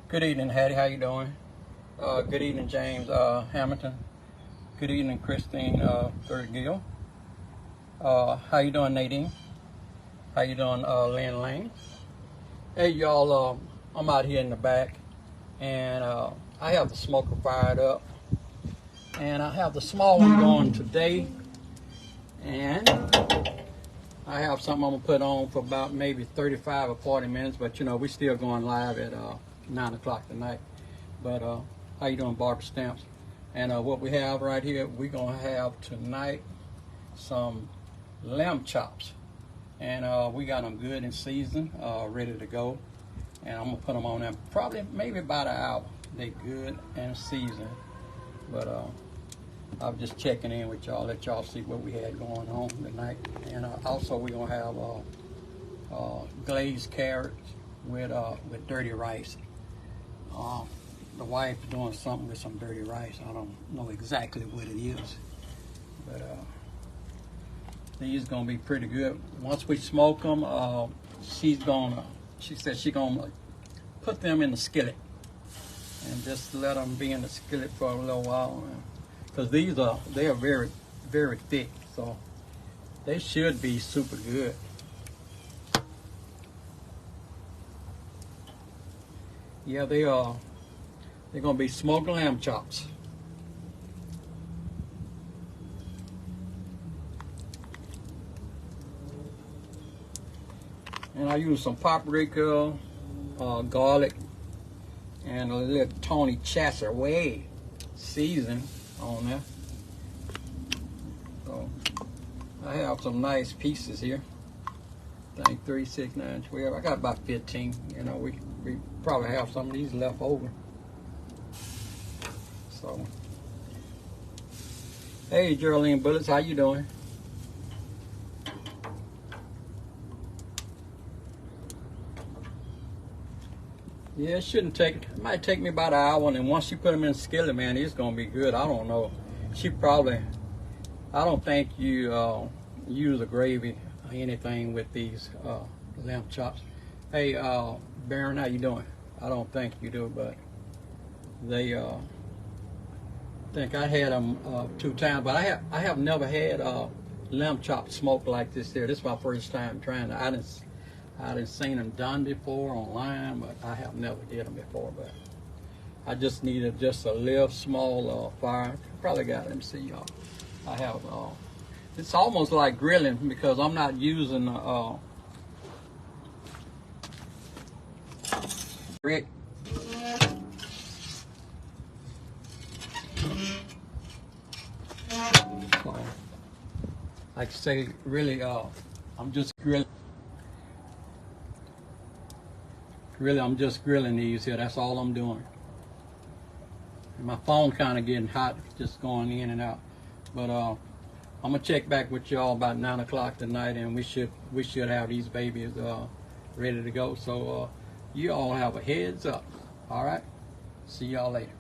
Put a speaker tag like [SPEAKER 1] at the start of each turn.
[SPEAKER 1] Good evening, Hattie. How you doing? Good evening, James Hamilton. Good evening, Christine Thurgill. How you doing, Nadine? How you doing, Lynn Lane? Hey, y'all. I'm out here in the back, and I have the smoker fired up, and I have the small one going today, and I have something I'm gonna put on for about maybe 35 or 40 minutes, but you know, we still going live at 9 o'clock tonight. But how you doing, Barbara Stamps? And what we have right here, we're gonna have tonight some lamb chops, and we got them good in season, ready to go. And I'm gonna put them on there probably maybe about an hour. They good and seasoned. But I'm just checking in with y'all, let y'all see what we had going on tonight. And also we're gonna have glazed carrots with dirty rice. The wife's doing something with some dirty rice. I don't know exactly what it is, but these gonna be pretty good. Once we smoke them, she said she's gonna put them in the skillet and just let them be in the skillet for a little while, because they are very, very thick, so they should be super good. Yeah, they are. They're gonna be smoked lamb chops. And I use some paprika, garlic, and a little Tony Chaser way season on there. So I have some nice pieces here. I think 3, 6, 9, 12. I got about 15. You know, we probably have some of these left over. So, hey, Geraldine Bullets, how you doing? Yeah, it shouldn't take. It might take me about an hour, and once you put them in the skillet, man, it's gonna be good. I don't know. I don't think you use a gravy or anything with these lamb chops. Hey, Baron, how you doing? I don't think you do, but they. I think I had them 2 times, but I have never had lamb chops smoked like this here. This is my first time trying it. I didn't seen them done before online, but I have never did them before. But I just needed just a little small fire. Probably got them. See y'all. I have. It's almost like grilling because I'm not using brick. So, like I say, really, I'm just grilling. Really, I'm just grilling these here. That's all I'm doing. And my phone kind of getting hot, just going in and out. But I'm gonna check back with y'all about 9 o'clock tonight, and we should have these babies ready to go. So you all have a heads up. All right. See y'all later.